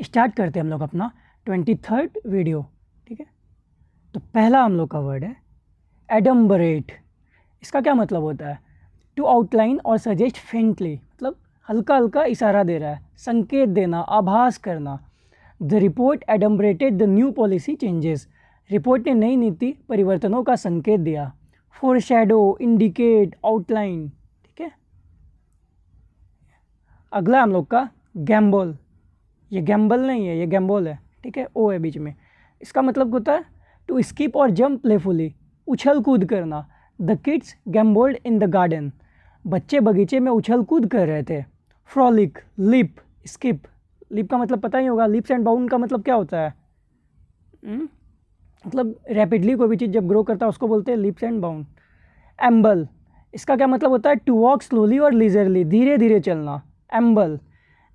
Start करते हैं हम लोग अपना 23rd वीडियो। ठीक है, तो पहला हम लोग का वर्ड है एडम्बरेट। इसका क्या मतलब होता है? टू आउटलाइन और सजेस्ट फेंटली, मतलब हल्का हल्का इशारा दे रहा है, संकेत देना, आभास करना। The report adumbrated the new policy changes. Report ने नई नीति परिवर्तनों का संकेत दिया। Foreshadow, indicate, outline. ठीक है, अगला हम लोग का गैम्बल। ये गैम्बल नहीं है, ये गैम्बल है। ठीक है, ओ है बीच में। इसका मतलब होता है टू स्किप और जंप प्लेफुली, उछल कूद करना। The kids gambolled in the garden. बच्चे बगीचे में उछल कूद कर रहे थे। Frolic, lip, skip. लिप का मतलब पता ही होगा, लिप्स एंड बाउंड का मतलब क्या होता है? मतलब रैपिडली कोई भी चीज़ जब ग्रो करता है उसको बोलते हैं लिप्स एंड बाउंड। एम्बल, इसका क्या मतलब होता है? टू वॉक स्लोली और लीजरली, धीरे धीरे चलना। एम्बल,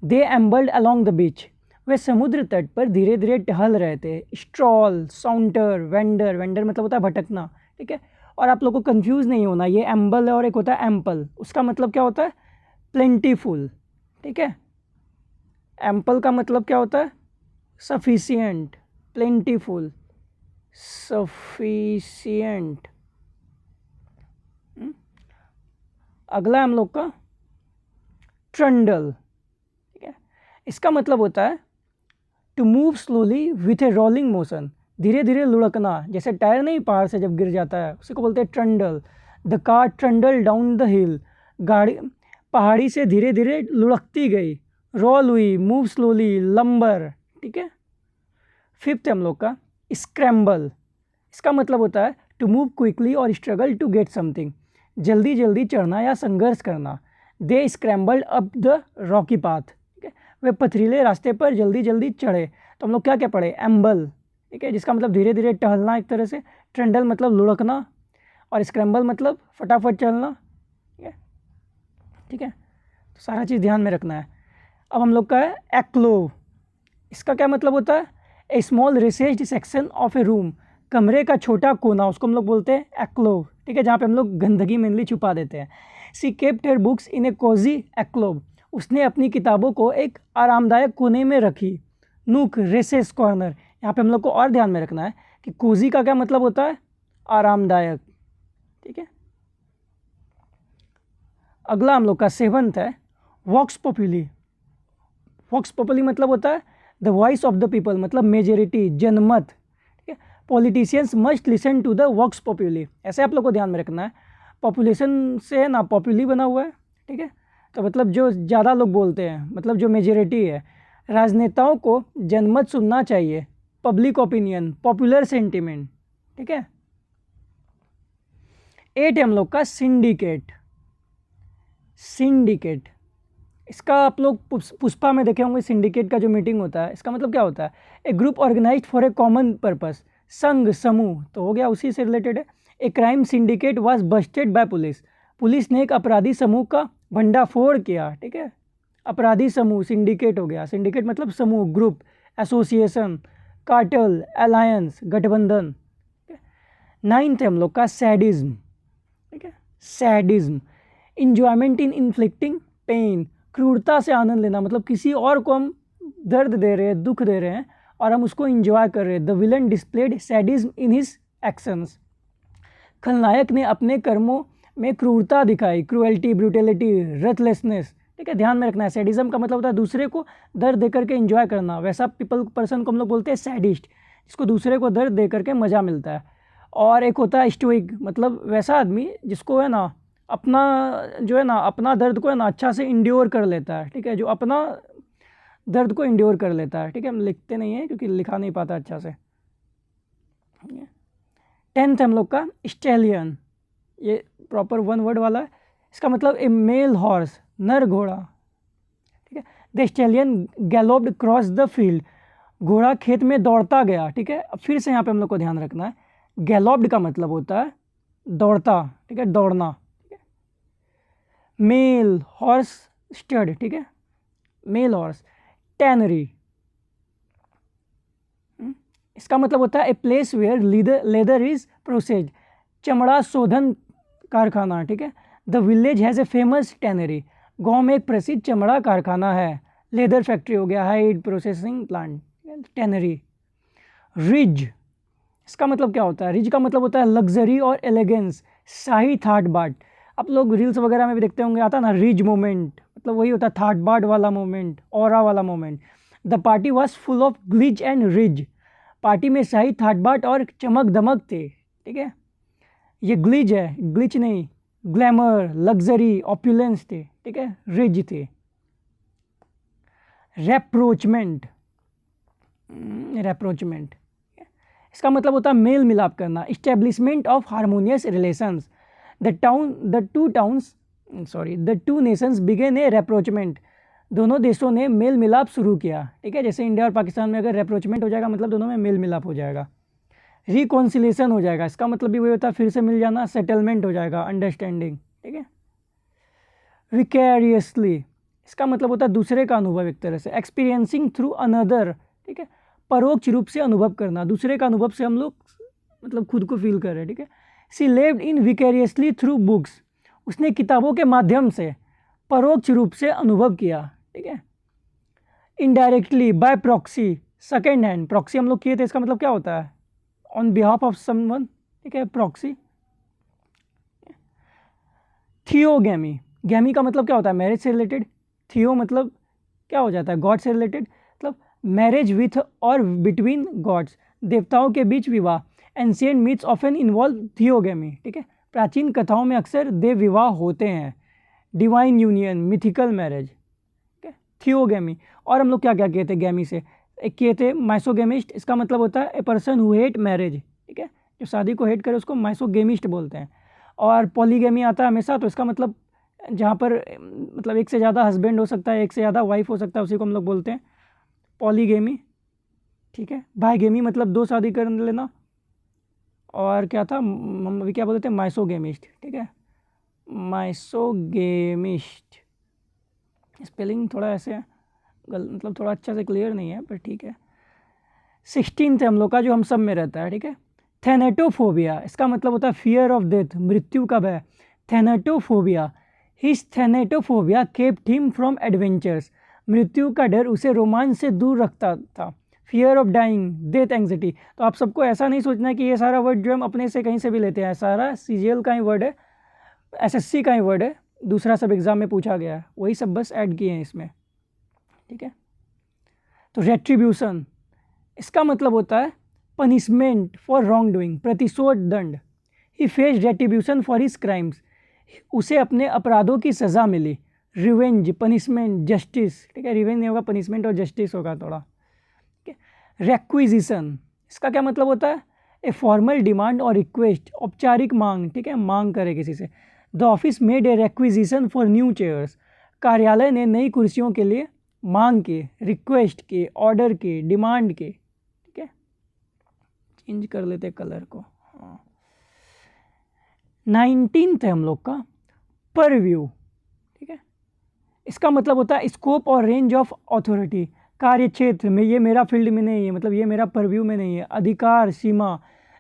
दे एम्बल्ड अलॉन्ग द बीच। वे समुद्र तट पर धीरे धीरे टहल रहे थे। Stroll, साउंटर, vendor. वेंडर मतलब होता है भटकना। ठीक है, और आप लोग को कंफ्यूज नहीं होना, ये एम्बल है और एक होता है एम्पल। उसका मतलब क्या होता है? प्लेंटीफुल। ठीक है, एम्पल का मतलब क्या होता है? सफिशिएंट। Plentiful, sufficient. अगला हम लोग का ट्रंडल। ठीक है, इसका मतलब होता है to move slowly with a rolling motion, धीरे धीरे लुढ़कना। जैसे टायर नहीं पहाड़ से जब गिर जाता है उसी को बोलते हैं trundle. The car trundle down the hill, गाड़ी पहाड़ी से धीरे धीरे लुढ़कती गई। रोल हुई, मूव स्लोली, लंबर। ठीक है, फिफ्थ हम लोग का स्क्रैम्बल। इसका मतलब होता है टू मूव क्विकली और स्ट्रगल टू गेट समथिंग, जल्दी जल्दी चढ़ना या संघर्ष करना। They scrambled up the rocky path. ठीक है, वे पथरीले रास्ते पर जल्दी जल्दी चढ़े। तो हम लोग क्या क्या पढ़े? एम्बल, ठीक है, जिसका मतलब धीरे धीरे टहलना एक तरह से। ट्रंडल मतलब लुढ़कना, और स्क्रैम्बल मतलब फटाफट चलना। ठीक है, ठीक है, तो सारा चीज़ ध्यान में रखना है। अब हम लोग का है एक्लोव। इसका क्या मतलब होता है? A small recessed section of a room, कमरे का छोटा कोना, उसको हम लोग बोलते हैं एक्लोव। ठीक है, जहाँ पे हम लोग गंदगी मेनली छुपा देते हैं। She kept her books in a cozy एक्लोव। उसने अपनी किताबों को एक आरामदायक कोने में रखी। Nook, recess, corner. यहाँ पे हम लोग को और ध्यान में रखना है कि कोजी का क्या मतलब होता है? आरामदायक। ठीक है, अगला हम लोग का सेवंथ है वॉक्स पॉपुली। वॉक्स पॉपुली मतलब होता है the voice of the people, मतलब मेजोरिटी, जनमत। ठीक है, politicians must listen to the vox populi. ऐसे आप लोग को ध्यान में रखना है। पॉपुलेशन से है ना, पॉपुली बना हुआ है। ठीक है, तो मतलब जो ज़्यादा लोग बोलते हैं, मतलब जो मेजोरिटी है। राजनेताओं को जनमत सुनना चाहिए। Public opinion, popular sentiment. ठीक है, 8 है हम लोग का सिंडिकेट। सिंडिकेट, इसका आप लोग पुष्पा में देखे होंगे, सिंडिकेट का जो मीटिंग होता है, इसका मतलब क्या होता है? A group organized for a common purpose, संघ, समूह, तो हो गया, उसी से रिलेटेड है। A crime syndicate was busted by police. Police ने एक अपराधी समूह का भंडाफोड़ किया। ठीक है, अपराधी समूह सिंडिकेट हो गया। सिंडिकेट मतलब समूह, ग्रुप, एसोसिएशन, कार्टेल, अलायंस, गठबंधन। 9th है हम लोग का सैडिज्म। ठीक है, सैडिज्म, इंजॉयमेंट इन इन्फ्लिक्टिंग पेन, क्रूरता से आनंद लेना, मतलब किसी और को हम दर्द दे रहे हैं, दुख दे रहे हैं और हम उसको इंजॉय कर रहे हैं। The villain displayed sadism in his actions. खलनायक ने अपने कर्मों में क्रूरता दिखाई। क्रूएल्टी, ब्रूटेलिटी, रेथलेसनेस। ठीक है, ध्यान में रखना है। सैडिज्म का मतलब होता है दूसरे को दर्द दे करके इंजॉय करना। वैसा पर्सन को हम लोग बोलते हैं सैडिस्ट, जिसको दूसरे को दर्द दे करके मज़ा मिलता है। और एक होता है स्टोइक, मतलब वैसा आदमी जिसको है ना अपना जो है ना अपना दर्द को है ना अच्छा से इंड्योर कर लेता है। ठीक है, जो अपना दर्द को इंड्योर कर लेता है। ठीक है, हम लिखते नहीं हैं क्योंकि लिखा नहीं पाता अच्छा से। 10th हम लोग का स्टेलियन, ये प्रॉपर वन वर्ड वाला है। इसका मतलब ए मेल हॉर्स, नर घोड़ा। ठीक है, the stallion galloped cross the field, घोड़ा खेत में दौड़ता गया। ठीक है, अब फिर से यहाँ पे हम लोग को ध्यान रखना है, गैलोप्ड का मतलब होता है दौड़ता। ठीक है, दौड़ना। मेल हॉर्स स्टड, ठीक है, मेल हॉर्स। टैनरी, इसका मतलब होता है a place where leather is processed, चमड़ा शोधन कारखाना। ठीक है, the village has a famous tannery, गांव में एक प्रसिद्ध चमड़ा कारखाना है। लेदर फैक्ट्री हो गया, hide processing plant, tannery. Ridge, इसका मतलब क्या होता है? रिज का मतलब होता है लग्जरी और एलिगेंस, शाही ठाट बाट। आप लोग रील्स वगैरह में भी देखते होंगे, आता ना रिज मोमेंट, मतलब वही होता है ठाट बाट वाला मोमेंट, ऑरा वाला moment. The party was full of glitch and ridge, party में शाही ठाट बाट और चमक दमक थे, ठीक है। ये ग्लिच है, ग्लिच नहीं, ग्लैमर, लग्जरी, ऑप्युलेंस थे, ठीक है, रिज थे। रेप्रोचमेंट, रेप्रोचमेंट इसका मतलब होता है मेल मिलाप करना, establishment of harmonious relations. The two nations began a rapprochement, दोनों देशों ने मेल मिलाप शुरू किया, ठीक है। जैसे इंडिया और पाकिस्तान में अगर रेप्रोचमेंट हो जाएगा मतलब दोनों में मेल मिलाप हो जाएगा। रिकॉन्सिलेशन हो जाएगा, इसका मतलब भी वही होता है फिर से मिल जाना, सेटलमेंट हो जाएगा, अंडरस्टैंडिंग, ठीक है। विकैरियसली, इसका मतलब होता है दूसरे का अनुभव, एक तरह से एक्सपीरियंसिंग थ्रू अनदर, ठीक है, परोक्ष रूप से अनुभव करना, दूसरे का अनुभव से हम लोग मतलब खुद को फील कर रहे हैं, ठीक है। She lived in विकैरियसली through books, उसने किताबों के माध्यम से परोक्ष रूप से अनुभव किया, ठीक है। Indirectly bye proxy, second hand, proxy हम लोग किए थे, इसका मतलब क्या होता है? ऑन बिहाफ ऑफ समवन, ठीक है, प्रॉक्सी। थियोगैमी, गैमी का मतलब क्या होता है? मैरिज से रिलेटेड। थियो मतलब क्या हो जाता है? गॉड से रिलेटेड, मतलब मैरिज विथ और बिटवीन गॉड्स, देवताओं के बीच विवाह। एंशिएंट मिथ्स ऑफन इन्वॉल्व थियोगैमी, ठीक है, प्राचीन कथाओं में अक्सर देव विवाह होते हैं। डिवाइन यूनियन, मिथिकल मैरिज, ठीक है, थियोगैमी। और हम लोग क्या क्या किए थे गैमी से? एक किए थे माइसोगेमिस्ट, इसका मतलब होता है a person who hate marriage, ठीक है, जो शादी को हेट करे उसको माइसोगेमिस्ट बोलते हैं। और पॉलीगेमी आता है हमेशा, तो इसका मतलब जहाँ पर मतलब एक से ज़्यादा हस्बैंड हो सकता है, एक से ज़्यादा वाइफ हो सकता है, उसी को हम लोग बोलते हैं पॉलीगेमी, ठीक है। बाइगेमी मतलब दो शादी कर लेना। और क्या था, हम अभी क्या बोलते थे? माइसोगेमिस्ट, ठीक है, माइसोगेमिस्ट। स्पेलिंग थोड़ा ऐसे मतलब थोड़ा अच्छा से क्लियर नहीं है, पर ठीक है। 16th हम लोग का जो हम सब में रहता है, ठीक है। थैनेटोफोबिया, इसका मतलब होता है फियर ऑफ डेथ, मृत्यु का भय। Thanatophobia, his thanatophobia kept him from adventures, मृत्यु का डर उसे रोमांच से दूर रखता था। Fear of dying, death anxiety. तो आप सबको ऐसा नहीं सोचना है कि ये सारा वर्ड जो हम अपने से कहीं से भी लेते हैं, सारा सीजीएल का ही वर्ड है, एसएससी का ही वर्ड है, दूसरा सब एग्जाम में पूछा गया है, वही सब बस ऐड किए हैं इसमें, ठीक है। तो रेट्रीब्यूशन, इसका मतलब होता है पनिशमेंट फॉर रॉन्ग डूइंग, प्रतिशोध दंड। He face retribution for his crimes, उसे अपने अपराधों की सज़ा मिली। रिवेंज, पनिशमेंट, जस्टिस, ठीक है, रिवेंज नहीं होगा, पनिशमेंट और जस्टिस होगा थोड़ा, ठीक है। रेक्विजिशन, इसका क्या मतलब होता है? ए फॉर्मल डिमांड और रिक्वेस्ट, औपचारिक मांग, ठीक है, मांग करे किसी से। The office made a requisition for new chairs, कार्यालय ने नई कुर्सियों के लिए मांग की, रिक्वेस्ट की, ऑर्डर की, डिमांड की, ठीक है। चेंज कर लेते कलर को, हाँ। 19th है हम लोग का परव्यू, ठीक है, इसका मतलब होता है स्कोप और रेंज ऑफ अथॉरिटी, कार्य क्षेत्र में, ये मेरा फील्ड में नहीं है, मतलब ये मेरा परव्यू में नहीं है। अधिकार सीमा,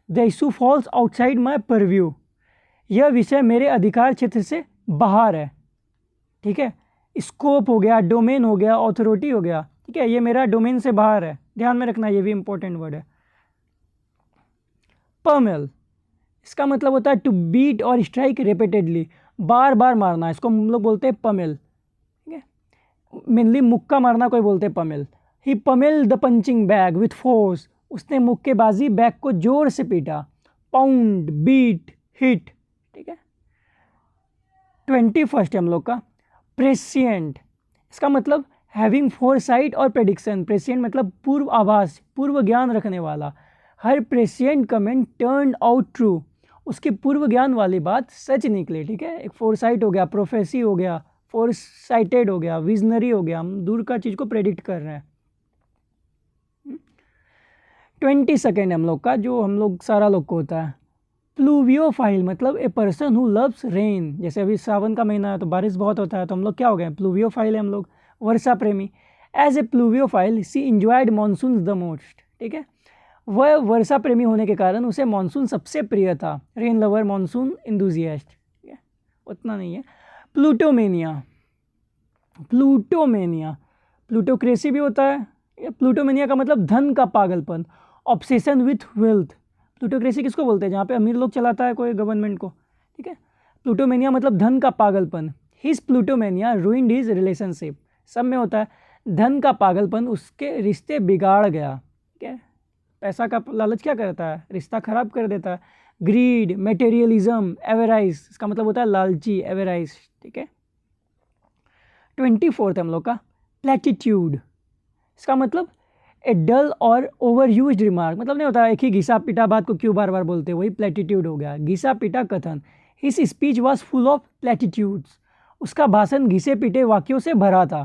the issue falls outside my purview, यह विषय मेरे अधिकार क्षेत्र से बाहर है, ठीक है। स्कोप हो गया, डोमेन हो गया, अथॉरिटी हो गया, ठीक है, ये मेरा डोमेन से बाहर है, ध्यान में रखना, ये भी इंपॉर्टेंट वर्ड है। पर्मेल, इसका मतलब होता है टू बीट और स्ट्राइक रिपीटेडली, बार बार मारना, इसको हम लोग बोलते हैं पमेल, ठीक है। मेनली मुक्का मारना कोई बोलते हैं pummel. He pummel the punching bag with force, उसने मुक्केबाजी बैग को जोर से पीटा। पाउंड, बीट, हिट, ठीक है। 21st हम लोग का प्रेसिएंट, इसका मतलब हैविंग फोरसाइट और प्रेडिक्शन। प्रेसिएंट मतलब पूर्व आभास, पूर्व ज्ञान रखने वाला। हर प्रेसिएंट कमेंट टर्न आउट ट्रू, उसकी पूर्व ज्ञान वाली बात सच निकले, ठीक है। एक फोरसाइट हो गया, प्रोफेसी हो गया, फोरसाइटेड हो गया, विजनरी हो गया, हम दूर का चीज़ को प्रेडिक्ट कर रहे हैं। 22nd हम लोग का जो हम लोग सारा लोग को होता है प्लूवियोफाइल, मतलब a person who loves rain. जैसे अभी सावन का महीना है तो बारिश बहुत होता है, तो हम लोग क्या हो गए? प्लूवियोफाइल है हम लोग, वर्षा प्रेमी। As a pluviophile she enjoyed monsoon the most, ठीक है, वह वर्षा प्रेमी होने के कारण उसे मानसून सबसे प्रिय था। रेन लवर, मानसून इंथुजियास्ट, ठीक है, उतना नहीं है। प्लूटोमेनिया, प्लूटोमेनिया, प्लूटोक्रेसी भी होता है। प्लूटोमेनिया का मतलब धन का पागलपन, ऑब्सेशन विथ वेल्थ। प्लूटोक्रेसी किसको बोलते हैं, जहाँ पे अमीर लोग चलाता है कोई गवर्नमेंट को, ठीक है। प्लूटोमेनिया मतलब धन का पागलपन। हिज प्लूटोमेनिया रूइंड हिज रिलेशनशिप, सब में होता है। धन का पागलपन उसके रिश्ते बिगाड़ गया, ठीक है। पैसा का लालच क्या करता है, रिश्ता खराब कर देता है। ग्रीड, मेटेरियलिज्म, एवराइज, इसका मतलब होता है लालची, एवराइज, ठीक है। 24 हम लोग का प्लेटिट्यूड, इसका मतलब ए डल और ओवर यूज रिमार्क, मतलब नहीं होता एक ही घिसा पिटा बात को क्यों बार बार बोलते, वही प्लेटिट्यूड हो गया, घिसा पिटा कथन। His speech was full of platitudes, उसका भाषण घिसे पिटे वाक्यों से भरा था।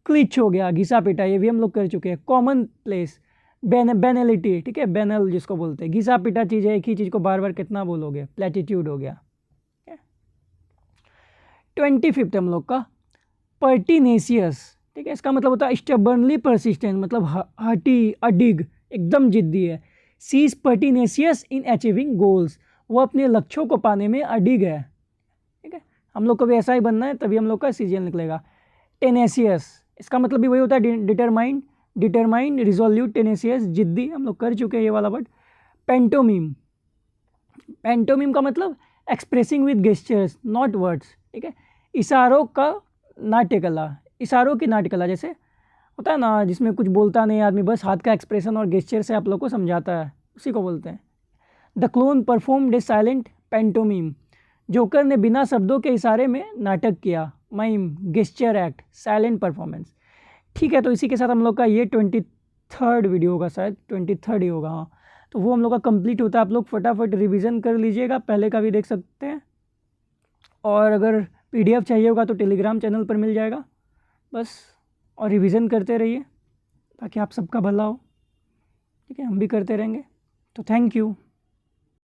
क्लिच हो गया, घिसा पिटा, ये भी हम लोग कर चुके हैं। कॉमन प्लेस, बैनलिटी, ठीक है, बैनल जिसको बोलते हैं, घिसा पिटा चीज़ है, एक ही चीज़ को बार बार कितना बोलोगे, प्लेटिट्यूड हो गया। 25 हम लोग का पर्टिनेशियस, ठीक है, इसका मतलब होता है स्टबर्नली परसिस्टेंट, मतलब हटी, अडिग, एकदम जिद्दी है। सी इज पर्टिनेशियस इन अचीविंग गोल्स, वो अपने लक्ष्यों को पाने में अडिग है, ठीक है। हम लोग को भी ऐसा ही बनना है, तभी हम लोग का सीजीएल निकलेगा। टेनेशियस, इसका मतलब भी वही होता है डिटरमाइंड, रिजोल्यूट, टेनेशियस, जिद्दी, हम लोग कर चुके हैं ये वाला वर्ड। पेंटोमीम का मतलब expressing with gestures not words, ठीक है। इशारों का नाट्यकला, इशारों की नाट्यकला, जैसे होता है ना जिसमें कुछ बोलता नहीं आदमी, बस हाथ का एक्सप्रेशन और गेस्चर से आप लोग को समझाता है, उसी को बोलते हैं। The clown performed a silent pantomime, जोकर ने बिना शब्दों के इशारे में नाटक किया। Mime, gesture act, silent performance, ठीक है। तो इसी के साथ हम लोग का ये 23rd वीडियो होगा, शायद 23rd ही होगा, हाँ। तो वो हम लोग का कंप्लीट होता है। आप लोग फटाफट रिवीजन कर लीजिएगा, पहले का भी देख सकते हैं, और अगर पीडीएफ चाहिए होगा तो टेलीग्राम चैनल पर मिल जाएगा बस। और रिवीजन करते रहिए ताकि आप सबका भला हो, ठीक है, हम भी करते रहेंगे। तो थैंक यू।